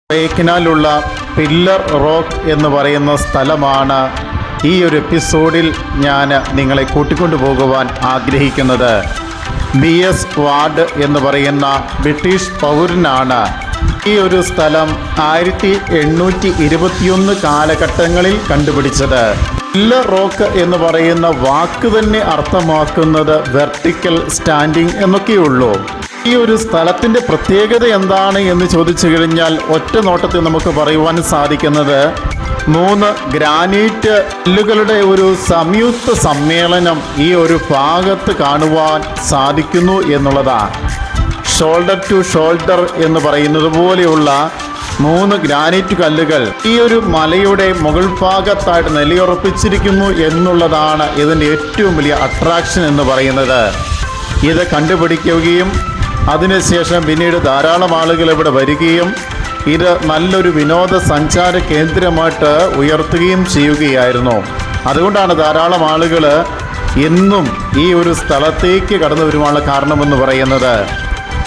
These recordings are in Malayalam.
കൊടൈക്കനാലുള്ള പില്ലർ റോക്ക് എന്ന് പറയുന്ന സ്ഥലമാണ് ഈ ഒരു എപ്പിസോഡിൽ ഞാൻ നിങ്ങളെ കൂട്ടിക്കൊണ്ടു പോകുവാൻ ആഗ്രഹിക്കുന്നത്. BS വാർഡ് എന്ന് പറയുന്ന ബ്രിട്ടീഷ് പൗരനാണ് ഈ ഒരു സ്ഥലം 1821 കാലഘട്ടങ്ങളിൽ കണ്ടുപിടിച്ചത്. പില്ലർ റോക്ക് എന്ന് പറയുന്ന വാക്ക് തന്നെ അർത്ഥമാക്കുന്നത് വെർട്ടിക്കൽ സ്റ്റാൻഡിങ് എന്നൊക്കെയുള്ളൂ. ഈ ഒരു സ്ഥലത്തിൻ്റെ പ്രത്യേകത എന്താണ് എന്ന് ചോദിച്ചു കഴിഞ്ഞാൽ ഒറ്റ നോട്ടത്തിൽ നമുക്ക് പറയുവാൻ സാധിക്കുന്നത് 3 ഗ്രാനൈറ്റ് കല്ലുകളുടെ ഒരു സംയുക്ത സമ്മേളനം ഈ ഒരു ഭാഗത്ത് കാണുവാൻ സാധിക്കുന്നു എന്നുള്ളതാണ്. ഷോൾഡർ ടു ഷോൾഡർ എന്ന് പറയുന്നത് പോലെയുള്ള 3 ഗ്രാനൈറ്റ് കല്ലുകൾ ഈ ഒരു മലയുടെ മുകൾ ഭാഗത്തായിട്ട് നിലയുറപ്പിച്ചിരിക്കുന്നു എന്നുള്ളതാണ് ഇതിൻ്റെ ഏറ്റവും വലിയ അട്രാക്ഷൻ എന്ന് പറയുന്നത്. ഇത് കണ്ടുപിടിക്കുകയും അതിനുശേഷം പിന്നീട് ധാരാളം ആളുകൾ ഇവിടെ വരികയും ഇത് നല്ലൊരു വിനോദസഞ്ചാര കേന്ദ്രമായിട്ട് ഉയർത്തുകയും ചെയ്യുകയായിരുന്നു. അതുകൊണ്ടാണ് ധാരാളം ആളുകൾ എന്നും ഈ ഒരു സ്ഥലത്തേക്ക് കടന്നു വരുവാനുള്ള കാരണമെന്ന് പറയുന്നത്.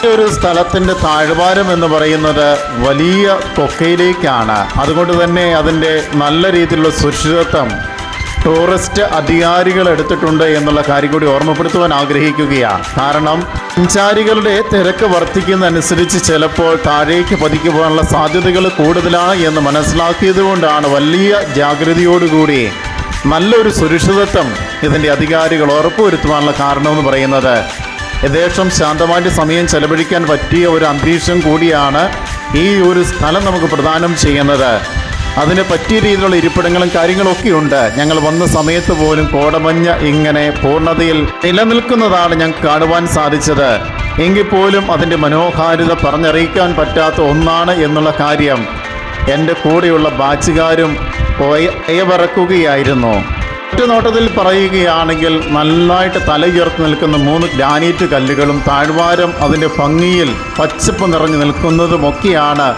ഈ ഒരു സ്ഥലത്തിൻ്റെ താഴ്വാരം എന്ന് പറയുന്നത് വലിയ കൊക്കയിലേക്കാണ്. അതുകൊണ്ട് തന്നെ അതിൻ്റെ നല്ല രീതിയിലുള്ള സുരക്ഷിതത്വം ടൂറിസ്റ്റ് അധികാരികൾ എടുത്തിട്ടുണ്ട് എന്നുള്ള കാര്യം കൂടി ഓർമ്മപ്പെടുത്തുവാൻ ആഗ്രഹിക്കുകയാണ്. കാരണം സഞ്ചാരികളുടെ തിരക്ക് വർദ്ധിക്കുന്നതനുസരിച്ച് ചിലപ്പോൾ താഴേക്ക് പതിക്കുവാനുള്ള സാധ്യതകൾ കൂടുതലാണ് എന്ന് മനസ്സിലാക്കിയത് കൊണ്ടാണ് വലിയ ജാഗ്രതയോടുകൂടി നല്ലൊരു സുരക്ഷിതത്വം ഇതിൻ്റെ അധികാരികൾ ഉറപ്പുവരുത്തുവാനുള്ള കാരണമെന്ന് പറയുന്നത്. യഥേഷ്ടം ശാന്തമായിട്ട് സമയം ചെലവഴിക്കാൻ പറ്റിയ ഒരു അന്തരീക്ഷം കൂടിയാണ് ഈ ഒരു സ്ഥലം നമുക്ക് പ്രദാനം ചെയ്യുന്നത്. അതിന് പറ്റിയ രീതിയിലുള്ള ഇരിപ്പിടങ്ങളും കാര്യങ്ങളൊക്കെ ഉണ്ട്. ഞങ്ങൾ വന്ന സമയത്ത് പോലും കോടമഞ്ഞ് ഇങ്ങനെ പൂർണ്ണതയിൽ നിലനിൽക്കുന്നതാണ് ഞങ്ങൾക്ക് കാണുവാൻ സാധിച്ചത്. എങ്കിൽ പോലും അതിൻ്റെ മനോഹാരിത പറഞ്ഞറിയിക്കാൻ പറ്റാത്ത ഒന്നാണ് എന്നുള്ള കാര്യം എൻ്റെ കൂടെയുള്ള ബാച്ചുകാരും അയവിറക്കുകയായിരുന്നു. ഒറ്റ നോട്ടത്തിൽ പറയുകയാണെങ്കിൽ നന്നായിട്ട് തലയുയർത്തി നിൽക്കുന്ന 3 ഗ്രാനൈറ്റ് കല്ലുകളും താഴ്വാരം അതിൻ്റെ ഭംഗിയിൽ പച്ചപ്പ് നിറഞ്ഞു നിൽക്കുന്നതുമൊക്കെയാണ്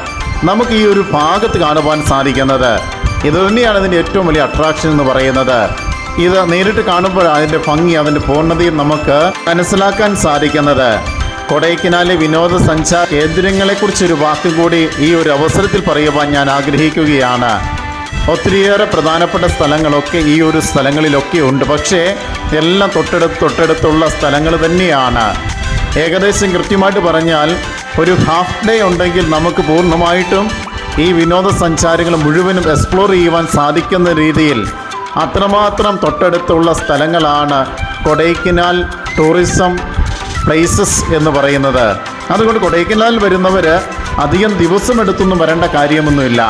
നമുക്ക് ഈ ഒരു ഭാഗത്ത് കാണുവാൻ സാധിക്കുന്നത്. ഇത് തന്നെയാണ് ഇതിൻ്റെ ഏറ്റവും വലിയ അട്രാക്ഷൻ എന്ന് പറയുന്നത്. ഇത് നേരിട്ട് കാണുമ്പോൾ അതിൻ്റെ ഭംഗി അതിൻ്റെ പൂർണ്ണതയും നമുക്ക് മനസ്സിലാക്കാൻ സാധിക്കുന്നത്. കൊടൈക്കനാലിലെ വിനോദസഞ്ചാര കേന്ദ്രങ്ങളെക്കുറിച്ചൊരു വാക്കും കൂടി ഈ ഒരു അവസരത്തിൽ പറയുവാൻ ഞാൻ ആഗ്രഹിക്കുകയാണ്. ഒത്തിരിയേറെ പ്രധാനപ്പെട്ട സ്ഥലങ്ങളൊക്കെ ഈ ഒരു സ്ഥലങ്ങളിലൊക്കെ ഉണ്ട്. പക്ഷേ എല്ലാം തൊട്ടടുത്തുള്ള സ്ഥലങ്ങൾ തന്നെയാണ്. ഏകദേശം കൃത്യമായിട്ട് പറഞ്ഞാൽ ഒരു ഹാഫ് ഡേ ഉണ്ടെങ്കിൽ നമുക്ക് പൂർണ്ണമായിട്ടും ഈ വിനോദസഞ്ചാരികൾ മുഴുവനും എക്സ്പ്ലോർ ചെയ്യുവാൻ സാധിക്കുന്ന രീതിയിൽ അത്രമാത്രം തൊട്ടടുത്തുള്ള സ്ഥലങ്ങളാണ് കൊടൈക്കനാൽ ടൂറിസം പ്ലേസസ് എന്ന് പറയുന്നത്. അതുകൊണ്ട് കൊടൈക്കനാൽ വരുന്നവർ അധികം ദിവസമെടുത്തൊന്നും വരേണ്ട കാര്യമൊന്നുമില്ല.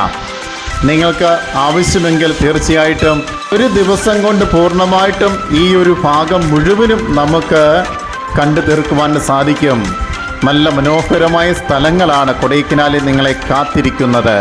നിങ്ങൾക്ക് ആവശ്യമെങ്കിൽ തീർച്ചയായിട്ടും ഒരു ദിവസം കൊണ്ട് പൂർണ്ണമായിട്ടും ഈ ഒരു ഭാഗം മുഴുവനും നമുക്ക് കണ്ടു തീർക്കുവാൻ സാധിക്കും. നല്ല മനോഹരമായ സ്ഥലങ്ങളാണ് കൊടൈക്കനാലിൽ നിങ്ങളെ കാത്തിരിക്കുന്നത്.